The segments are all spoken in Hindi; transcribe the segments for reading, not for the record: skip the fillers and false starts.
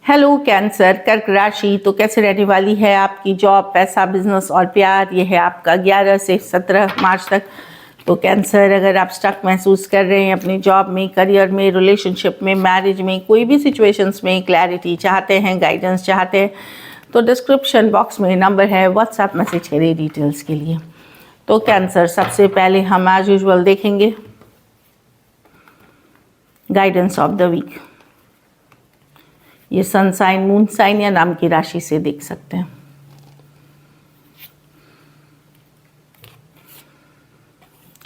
हेलो कैंसर, कर्क राशि। तो कैसे रहने वाली है आपकी जॉब, पैसा, बिजनेस और प्यार। ये है आपका 11 से 17 मार्च तक। तो कैंसर, अगर आप स्टक महसूस कर रहे हैं अपनी जॉब में, करियर में, रिलेशनशिप में, मैरिज में, कोई भी सिचुएशंस में क्लैरिटी चाहते हैं, गाइडेंस चाहते हैं, तो डिस्क्रिप्शन बॉक्स में नंबर है, व्हाट्सएप मैसेज करिए डिटेल्स के लिए। तो कैंसर, सबसे पहले हम एज यूजुअल देखेंगे गाइडेंस ऑफ द वीक। ये सन साइन, मून साइन या नाम की राशि से देख सकते हैं।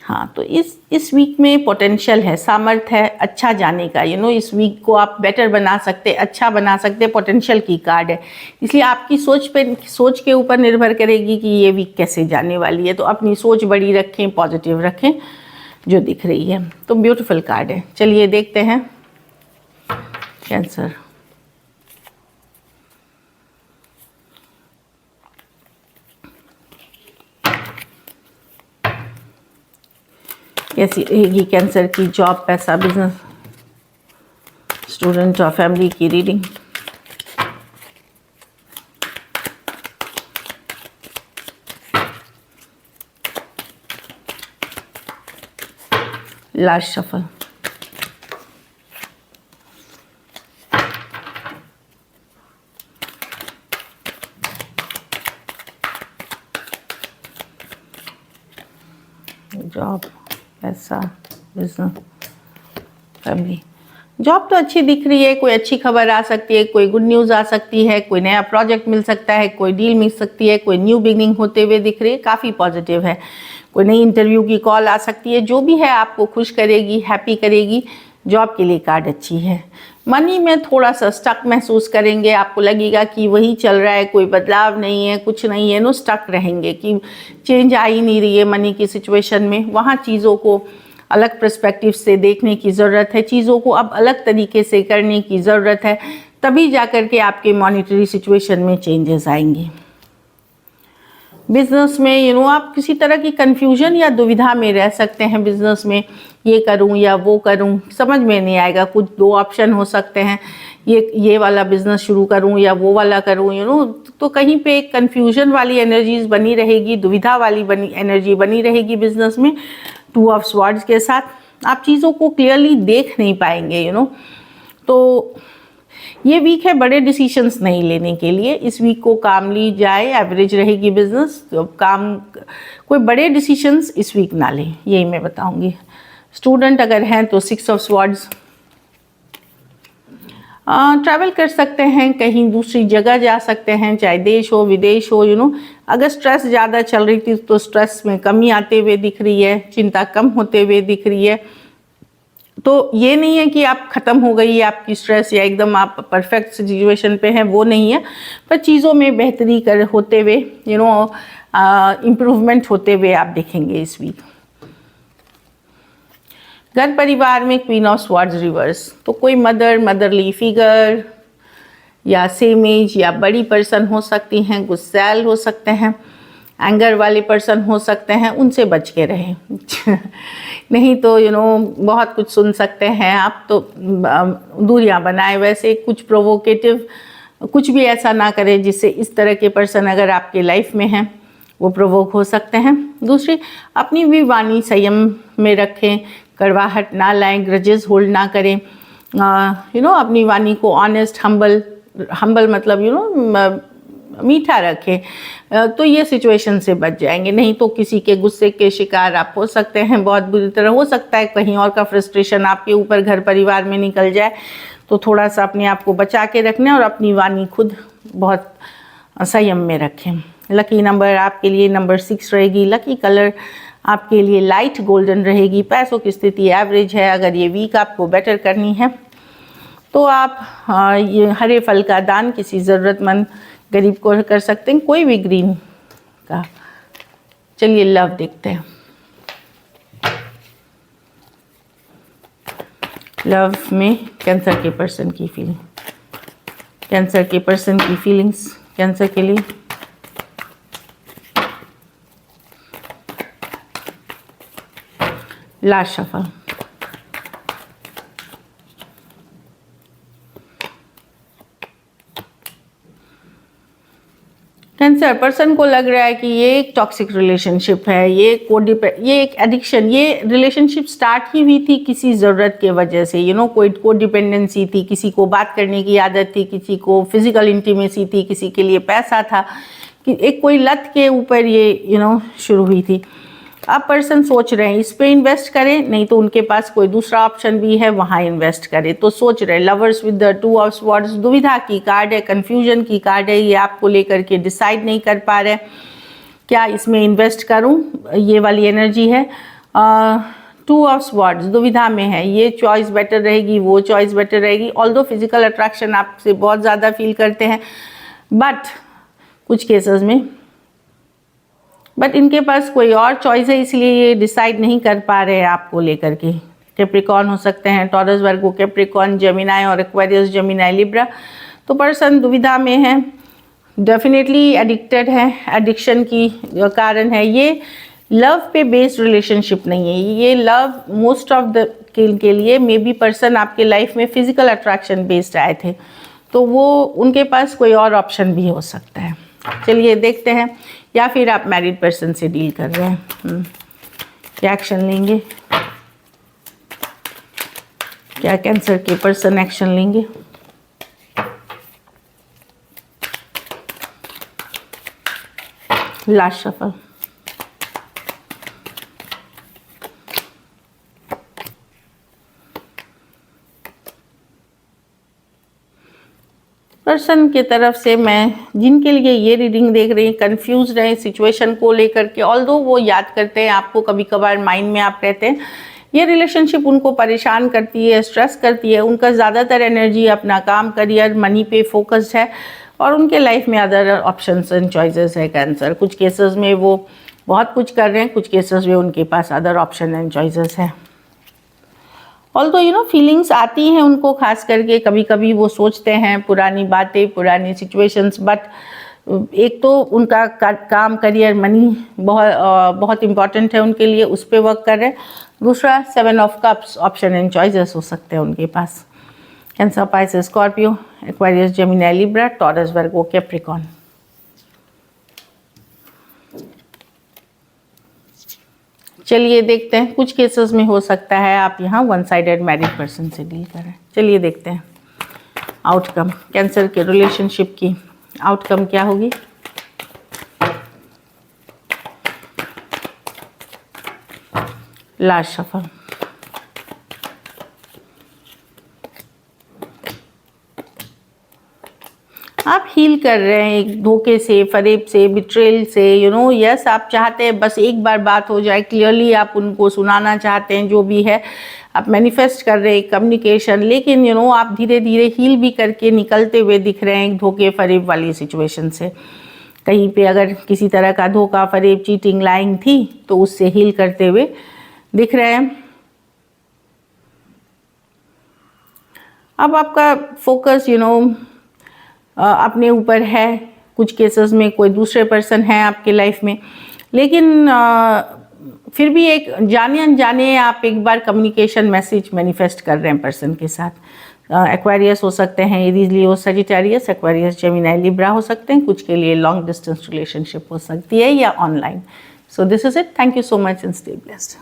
हाँ, तो इस वीक में पोटेंशियल है, सामर्थ्य है अच्छा जाने का। इस वीक को आप बेटर बना सकते, अच्छा बना सकते, पोटेंशियल की कार्ड है। इसलिए आपकी सोच के ऊपर निर्भर करेगी कि ये वीक कैसे जाने वाली है। तो अपनी सोच बड़ी रखें, पॉजिटिव रखें, जो दिख रही है। तो ब्यूटीफुल कार्ड है। चलिए देखते हैं कैंसर। कैसी रहेगी कैंसर की जॉब, पैसा, बिजनेस, स्टूडेंट और फैमिली की रीडिंग। Last shuffle. जॉब, पैसा, बिजनेस, फैमिली। जॉब तो अच्छी दिख रही है, कोई अच्छी खबर आ सकती है, कोई गुड न्यूज़ आ सकती है, कोई नया प्रोजेक्ट मिल सकता है, कोई डील मिल सकती है, कोई न्यू बिगनिंग होते हुए दिख रही है, काफ़ी पॉजिटिव है। कोई नई इंटरव्यू की कॉल आ सकती है, जो भी है आपको खुश करेगी, हैप्पी करेगी। जॉब के लिए कार्ड अच्छी है। मनी में थोड़ा सा स्टक महसूस करेंगे, आपको लगेगा कि वही चल रहा है, कोई बदलाव नहीं है, कुछ नहीं है, नो स्टक रहेंगे कि चेंज आ ही नहीं रही है मनी की सिचुएशन में। वहाँ चीज़ों को अलग पर्सपेक्टिव से देखने की ज़रूरत है, चीज़ों को अब अलग तरीके से करने की ज़रूरत है, तभी जाकर के आपके मॉनेटरी सिचुएशन में चेंजेस आएंगे। बिजनेस में आप किसी तरह की कंफ्यूजन या दुविधा में रह सकते हैं। बिजनेस में ये करूं या वो करूं, समझ में नहीं आएगा। कुछ दो ऑप्शन हो सकते हैं, ये वाला बिजनेस शुरू करूं या वो वाला करूं। तो कहीं पे एक कंफ्यूजन वाली एनर्जीज बनी रहेगी, दुविधा वाली एनर्जी बनी रहेगी बिजनेस में। 2 ऑफ स्वॉर्ड्स के साथ आप चीज़ों को क्लियरली देख नहीं पाएंगे। तो ये वीक है बड़े डिसीशंस नहीं लेने के लिए। इस वीक को काम ली जाए, एवरेज रहेगी बिजनेस। तो काम, कोई बड़े डिसीशंस इस वीक ना लें, यही मैं बताऊंगी। स्टूडेंट अगर हैं तो 6 ऑफ स्वॉर्ड्स। ट्रैवल कर सकते हैं, कहीं दूसरी जगह जा सकते हैं, चाहे देश हो विदेश हो। अगर स्ट्रेस ज़्यादा चल रही थी तो स्ट्रेस में कमी आते हुए दिख रही है, चिंता कम होते हुए दिख रही है। तो ये नहीं है कि आप ख़त्म हो गई है आपकी स्ट्रेस या एकदम आप परफेक्ट सिचुएशन पे हैं, वो नहीं है। पर चीज़ों में बेहतरी होते हुए, इम्प्रूवमेंट होते हुए आप देखेंगे इस वीक। घर परिवार में क्वीन ऑफ स्वॉर्ड्स रिवर्स। तो कोई मदरली फिगर या सेम एज या बड़ी पर्सन हो सकती हैं, गुस्सैल हो सकते हैं, एंगर वाले पर्सन हो सकते हैं, उनसे बच के रहें। नहीं तो बहुत कुछ सुन सकते हैं आप, तो दूरियां बनाए। वैसे कुछ प्रोवोकेटिव, कुछ भी ऐसा ना करें जिससे इस तरह के पर्सन अगर आपके लाइफ में हैं वो प्रोवोक हो सकते हैं। दूसरी, अपनी भी वाणी संयम में रखें, कड़वाहट ना लाएं, ग्रजेस होल्ड ना करें। अपनी वाणी को ऑनेस्ट, हम्बल मतलब मीठा रखें। तो ये सिचुएशन से बच जाएंगे। नहीं तो किसी के गुस्से के शिकार आप हो सकते हैं, बहुत बुरी तरह। हो सकता है कहीं और का फ्रस्ट्रेशन आपके ऊपर घर परिवार में निकल जाए। तो थोड़ा सा अपने आप को बचा के रखना और अपनी वाणी खुद बहुत संयम में रखें। लकी नंबर आपके लिए नंबर 6 रहेगी। लकी कलर आपके लिए लाइट गोल्डन रहेगी। पैसों की स्थिति एवरेज है। अगर ये वीक आपको बेटर करनी है तो आप ये हरे फल का दान किसी ज़रूरतमंद गरीब को कर सकते हैं, कोई भी ग्रीन का। चलिए लव देखते हैं। लव में कैंसर के पर्सन की फीलिंग, कैंसर के पर्सन की फीलिंग्स कैंसर के लिए। Last shuffle. कैंसर पर्सन को लग रहा है कि ये एक टॉक्सिक रिलेशनशिप है, ये एक एडिक्शन, ये रिलेशनशिप स्टार्ट ही हुई थी किसी ज़रूरत के वजह से, कोई कोडिपेंडेंसी थी, किसी को बात करने की आदत थी, किसी को फिजिकल इंटीमेसी थी, किसी के लिए पैसा था, कि एक कोई लत के ऊपर ये शुरू हुई थी। अब पर्सन सोच रहे हैं इस पे इन्वेस्ट करें, नहीं तो उनके पास कोई दूसरा ऑप्शन भी है, वहाँ इन्वेस्ट करें। तो सोच रहे हैं। Lovers with the 2 of swords दुविधा की कार्ड है, कन्फ्यूजन की कार्ड है, ये आपको लेकर के डिसाइड नहीं कर पा रहे क्या इसमें इन्वेस्ट करूं, ये वाली एनर्जी है। 2 ऑफ स्वॉर्ड्स दुविधा में है, ये चॉइस बेटर रहेगी, वो चॉइस बेटर रहेगी। ऑल्दो फिजिकल अट्रैक्शन आपसे बहुत ज़्यादा फील करते हैं, बट कुछ केसेस में इनके पास कोई और चॉइस है, इसलिए ये डिसाइड नहीं कर पा रहे हैं आपको लेकर के। कैप्रिकॉर्न हो सकते हैं, टॉरस, वर्गो, कैप्रिकॉर्न, जेमिनाई और एक्वेरियस, जेमिनाई, लिब्रा। तो पर्सन दुविधा में है, डेफिनेटली एडिक्टेड है, एडिक्शन की कारण है। ये लव पे बेस्ड रिलेशनशिप नहीं है, ये लव मोस्ट ऑफ द के लिए मे बी पर्सन आपके लाइफ में फिजिकल अट्रैक्शन बेस्ड आए थे, तो वो उनके पास कोई और ऑप्शन भी हो सकता है। चलिए देखते हैं, या फिर आप मैरिड पर्सन से डील कर रहे हैं, क्या एक्शन लेंगे, क्या कैंसर के पर्सन एक्शन लेंगे। Last shuffle. पर्सन की तरफ से मैं जिनके लिए ये रीडिंग देख रही हैं, कंफ्यूज रहे सिचुएशन को लेकर के, ऑल्दो वो याद करते हैं आपको, कभी कभार माइंड में आप रहते हैं, ये रिलेशनशिप उनको परेशान करती है, स्ट्रेस करती है। उनका ज़्यादातर एनर्जी अपना काम, करियर, मनी पे फोकस्ड है, और उनके लाइफ में अदर ऑप्शंस एंड चॉइसेस है कैंसर। कुछ केसेस में वो बहुत कुछ कर रहे हैं, कुछ केसेस में उनके पास अदर ऑप्शन एंड चॉइसेस है। ऑल्दो फीलिंग्स आती हैं उनको, खास करके कभी कभी वो सोचते हैं पुरानी बातें, पुरानी सिचुएशंस, बट एक तो उनका काम, करियर, मनी बहुत इंपॉर्टेंट है उनके लिए, उस पर वर्क कर रहे हैं। दूसरा 7 of cups, option and choices हो सकते हैं उनके पास। Cancer, Pisces, Scorpio, Aquarius, Gemini, Libra, Taurus, Virgo, Capricorn. चलिए देखते हैं, कुछ केसेस में हो सकता है आप यहाँ वन साइडेड मैरिड पर्सन से डील करें। चलिए देखते हैं आउटकम, कैंसर के रिलेशनशिप की आउटकम क्या होगी। Last shuffle. आप हील कर रहे हैं एक धोखे से, फरेब से, बिट्रेल से, यस आप चाहते हैं बस एक बार बात हो जाए, क्लियरली आप उनको सुनाना चाहते हैं, जो भी है आप मैनिफेस्ट कर रहे हैं कम्युनिकेशन, लेकिन आप धीरे धीरे हील भी करके निकलते हुए दिख रहे हैं एक धोखे फरेब वाली सिचुएशन से। कहीं पे अगर किसी तरह का धोखा, फरेब, चीटिंग, लाइंग थी, तो उससे हील करते हुए दिख रहे हैं। अब आपका फोकस अपने ऊपर है। कुछ केसेस में कोई दूसरे पर्सन है आपके लाइफ में, लेकिन फिर भी एक जाने अनजाने आप एक बार कम्युनिकेशन मैसेज मैनिफेस्ट कर रहे हैं पर्सन के साथ। एक्वेरियस हो सकते हैं, एरीज, लियो, सजिटेरियस, एक्वेरियस, जेमिनी, लिब्रा हो सकते हैं। कुछ के लिए लॉन्ग डिस्टेंस रिलेशनशिप हो सकती है या online. So this is it. Thank you so much and stay blessed.